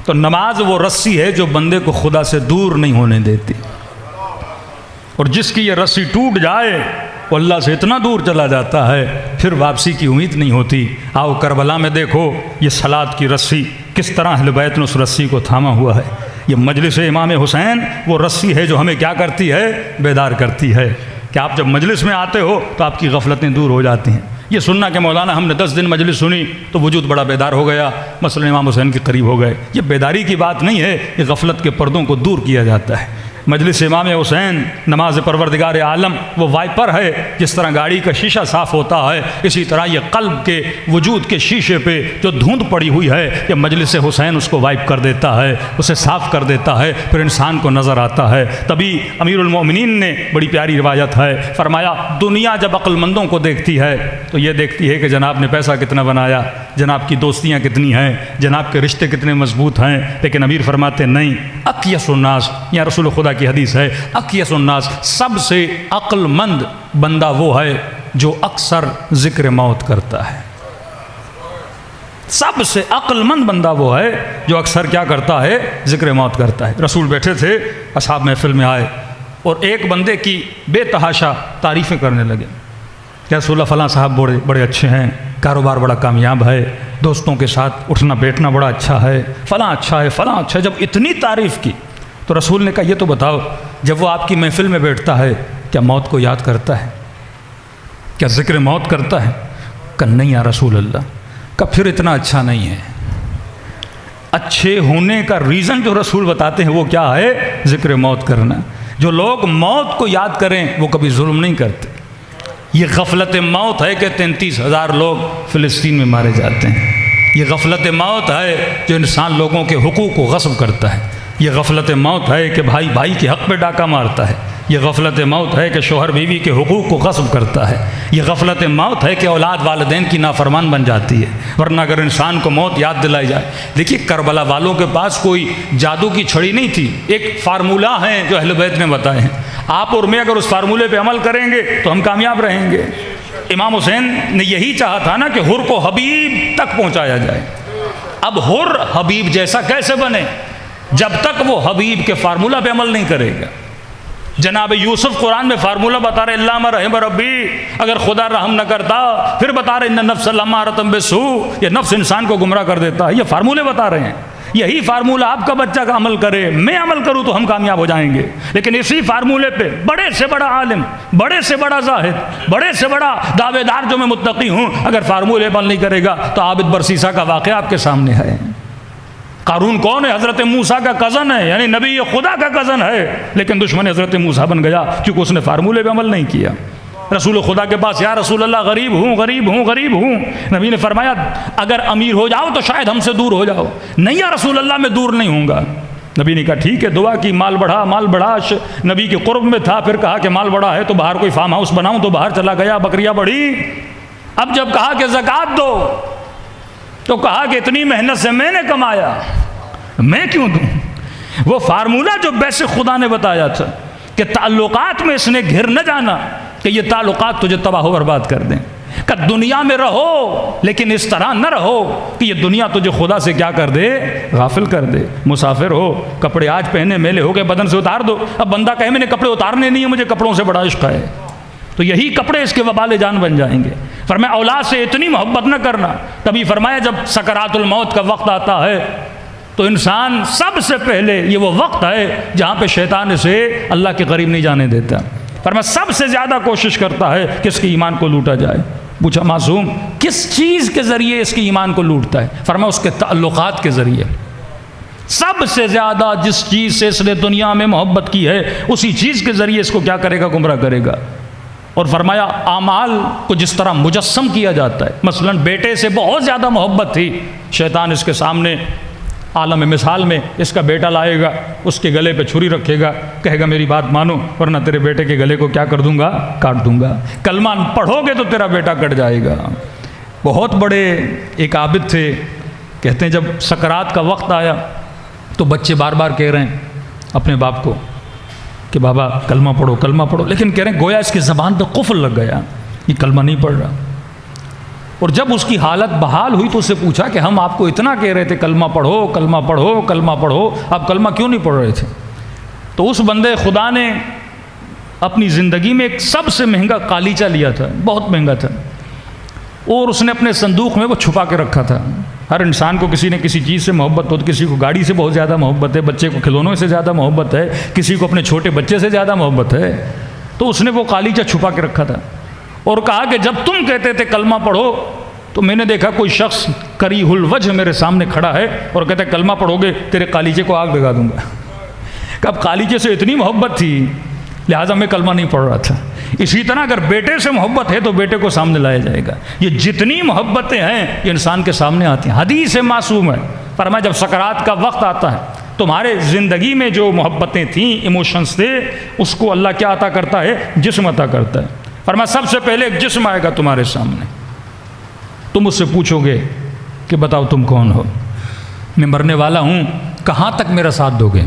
تو نماز وہ رسی ہے جو بندے کو خدا سے دور نہیں ہونے دیتی، اور جس کی یہ رسی ٹوٹ جائے وہ اللہ سے اتنا دور چلا جاتا ہے پھر واپسی کی امید نہیں ہوتی۔ آؤ کربلا میں دیکھو یہ صلاۃ کی رسی کس طرح اہل بیت نے اس رسی کو تھاما ہوا ہے۔ یہ مجلس امام حسین وہ رسی ہے جو ہمیں کیا کرتی ہے؟ بیدار کرتی ہے کہ آپ جب مجلس میں آتے ہو تو آپ کی غفلتیں دور ہو جاتی ہیں۔ یہ سننا کہ مولانا ہم نے 10 دن مجلس سنی تو وجود بڑا بیدار ہو گیا، مثلا امام حسین کے قریب ہو گئے، یہ بیداری کی بات نہیں ہے، یہ غفلت کے پردوں کو دور کیا جاتا ہے۔ مجلس امام حسین نماز پروردگار عالم وہ وائپر ہے، جس طرح گاڑی کا شیشہ صاف ہوتا ہے اسی طرح یہ قلب کے وجود کے شیشے پہ جو دھوند پڑی ہوئی ہے یہ مجلس حسین اس کو وائپ کر دیتا ہے، اسے صاف کر دیتا ہے، پھر انسان کو نظر آتا ہے۔ تبھی امیر المومنین نے بڑی پیاری روایت ہے، فرمایا دنیا جب عقل مندوں کو دیکھتی ہے تو یہ دیکھتی ہے کہ جناب نے پیسہ کتنا بنایا، جناب کی دوستیاں کتنی ہیں، جناب کے رشتے کتنے مضبوط ہیں، لیکن امیر فرماتے نہیں، اکیس الناس، یا رسول خدا کی حدیث ہے، اکیس الناس، سب سے عقل مند بندہ وہ ہے جو اکثر ذکر موت کرتا ہے۔ سب سے عقل مند بندہ وہ ہے جو اکثر کیا کرتا ہے؟ ذکر موت کرتا ہے۔ رسول بیٹھے تھے، اصحاب محفل میں آئے اور ایک بندے کی بے تحاشا تعریفیں کرنے لگے کہ رسول اللہ فلاں صاحب بڑے اچھے ہیں، کاروبار بڑا کامیاب ہے، دوستوں کے ساتھ اٹھنا بیٹھنا بڑا اچھا ہے، فلاں اچھا ہے، فلاں اچھا ہے۔ جب اتنی تعریف کی تو رسول نے کہا یہ تو بتاؤ جب وہ آپ کی محفل میں بیٹھتا ہے کیا موت کو یاد کرتا ہے؟ کیا ذکر موت کرتا ہے؟ کہ نہیں یا رسول اللہ۔ کہ پھر اتنا اچھا نہیں ہے۔ اچھے ہونے کا ریزن جو رسول بتاتے ہیں وہ کیا ہے؟ ذکر موت کرنا۔ جو لوگ موت کو یاد کریں وہ کبھی ظلم نہیں کرتے۔ یہ غفلت موت ہے کہ 33,000 لوگ فلسطین میں مارے جاتے ہیں۔ یہ غفلت موت ہے جو انسان لوگوں کے حقوق کو غصب کرتا ہے۔ یہ غفلت موت ہے کہ بھائی بھائی کے حق پہ ڈاکہ مارتا ہے۔ یہ غفلت موت ہے کہ شوہر بیوی کے حقوق کو غصب کرتا ہے۔ یہ غفلت موت ہے کہ اولاد والدین کی نافرمان بن جاتی ہے۔ ورنہ اگر انسان کو موت یاد دلائی جائے، دیکھیے کربلا والوں کے پاس کوئی جادو کی چھڑی نہیں تھی، ایک فارمولہ ہے جو اہل بیت نے بتائے ہیں۔ آپ اور میں اگر اس فارمولے پہ عمل کریں گے تو ہم کامیاب رہیں گے۔ امام حسین نے یہی چاہا تھا نا کہ حر کو حبیب تک پہنچایا جائے۔ اب حر حبیب جیسا کیسے بنے جب تک وہ حبیب کے فارمولہ پہ عمل نہیں کرے گا؟ جناب یوسف قرآن میں فارمولہ بتا رہے اللہ رحم ربی، اگر خدا رحم نہ کرتا، پھر بتا رہے ان نفس لامارۃ بالسوء، یہ نفس انسان کو گمراہ کر دیتا ہے۔ یہ فارمولے بتا رہے ہیں، یہی فارمولہ آپ کا بچہ کا عمل کرے، میں عمل کروں تو ہم کامیاب ہو جائیں گے۔ لیکن اسی فارمولے پہ بڑے سے بڑا عالم، بڑے سے بڑا زاہد، بڑے سے بڑا دعوے دار جو میں متقی ہوں، اگر فارمولے عمل نہیں کرے گا تو عابد برسیسا کا واقعہ آپ کے سامنے ہے۔ قارون کون ہے؟ حضرت موسیٰ کا کزن ہے، یعنی نبی خدا کا کزن ہے، لیکن دشمن حضرت موسیٰ بن گیا کیونکہ اس نے فارمولے پہ عمل نہیں کیا۔ رسول خدا کے پاس یا رسول اللہ غریب ہوں غریب ہوں غریب ہوں، نبی نے فرمایا اگر امیر ہو جاؤ تو شاید ہم سے دور ہو جاؤ۔ نہیں یا رسول اللہ میں دور نہیں ہوں گا۔ نبی نے کہا ٹھیک ہے، دعا کی، مال بڑھا، مال بڑھا، نبی کے قرب میں تھا، پھر کہا کہ مال بڑھا ہے تو باہر کوئی فارم ہاؤس بناؤں، تو باہر چلا گیا، بکریاں بڑھی۔ اب جب کہا کہ زکوٰۃ دو تو کہا کہ اتنی محنت سے میں نے کمایا، میں کیوں دوں؟ وہ فارمولہ جو بیس خدا نے بتایا تھا کہ تعلقات میں اس نے گھر نہ جانا کہ یہ تعلقات تجھے تباہ و برباد کر دیں، کہ دنیا میں رہو لیکن اس طرح نہ رہو کہ یہ دنیا تجھے خدا سے کیا کر دے؟ غافل کر دے۔ مسافر ہو، کپڑے آج پہنے میلے ہو گئے، بدن سے اتار دو۔ اب بندہ کہے میں نے کپڑے اتارنے نہیں ہیں، مجھے کپڑوں سے بڑا عشق ہے، تو یہی کپڑے اس کے وبال جان بن جائیں گے۔ فرمایا اولاد سے اتنی محبت نہ کرنا۔ تبھی فرمایا جب سکرات الموت کا وقت آتا ہے تو انسان سب سے پہلے، یہ وہ وقت ہے جہاں پہ شیطان اسے اللہ کے قریب نہیں جانے دیتا، فرمایا سب سے زیادہ کوشش کرتا ہے کہ اس کے ایمان کو لوٹا جائے۔ پوچھا معصوم کس چیز کے ذریعے اس کے ایمان کو لوٹتا ہے؟ فرمایا اس کے تعلقات کے ذریعے۔ سب سے زیادہ جس چیز سے اس نے دنیا میں محبت کی ہے اسی چیز کے ذریعے اس کو کیا کرے گا؟ گمراہ کرے گا۔ اور فرمایا اعمال کو جس طرح مجسم کیا جاتا ہے، مثلا بیٹے سے بہت زیادہ محبت تھی، شیطان اس کے سامنے عالم مثال میں اس کا بیٹا لائے گا، اس کے گلے پہ چھری رکھے گا، کہے گا میری بات مانو ورنہ تیرے بیٹے کے گلے کو کیا کر دوں گا؟ کاٹ دوں گا، کلمہ پڑھو گے تو تیرا بیٹا کٹ جائے گا۔ بہت بڑے ایک عابد تھے، کہتے ہیں جب سکرات کا وقت آیا تو بچے بار بار کہہ رہے ہیں اپنے باپ کو کہ بابا کلمہ پڑھو کلمہ پڑھو، لیکن کہہ رہے ہیں گویا اس کی زبان پہ قفل لگ گیا، یہ کلمہ نہیں پڑھ رہا۔ اور جب اس کی حالت بحال ہوئی تو اس سے پوچھا کہ ہم آپ کو اتنا کہہ رہے تھے کلمہ پڑھو کلمہ پڑھو کلمہ پڑھو، آپ کلمہ کیوں نہیں پڑھ رہے تھے؟ تو اس بندے خدا نے اپنی زندگی میں ایک سب سے مہنگا قالیچہ لیا تھا، بہت مہنگا تھا، اور اس نے اپنے صندوق میں وہ چھپا کے رکھا تھا۔ ہر انسان کو کسی نہ کسی چیز سے محبت ہو، تو کسی کو گاڑی سے بہت زیادہ محبت ہے، بچے کو کھلونوں سے زیادہ محبت ہے، کسی کو اپنے چھوٹے بچے سے زیادہ محبت ہے۔ تو اس نے وہ قالیچہ چھپا کے رکھا تھا اور کہا کہ جب تم کہتے تھے کلمہ پڑھو تو میں نے دیکھا کوئی شخص کریہ الوجہ میرے سامنے کھڑا ہے اور کہتا ہے کلمہ پڑھو گے تیرے قالیچے کو آگ لگا دوں گا۔ کہ اب قالیچے سے اتنی محبت تھی لہٰذا میں کلمہ نہیں پڑھ رہا تھا۔ اسی طرح اگر بیٹے سے محبت ہے تو بیٹے کو سامنے لایا جائے گا۔ یہ جتنی محبتیں ہیں یہ انسان کے سامنے آتی ہیں۔ حدیث معصوم ہے، فرمایا جب سکرات کا وقت آتا ہے تمہارے زندگی میں جو محبتیں تھیں، ایموشنز تھے، اس کو اللہ کیا عطا کرتا ہے؟ جسم عطا کرتا ہے۔ فرمایا سب سے پہلے ایک جسم آئے گا تمہارے سامنے، تم اس سے پوچھو گے کہ بتاؤ تم کون ہو؟ میں مرنے والا ہوں، کہاں تک میرا ساتھ دو گے؟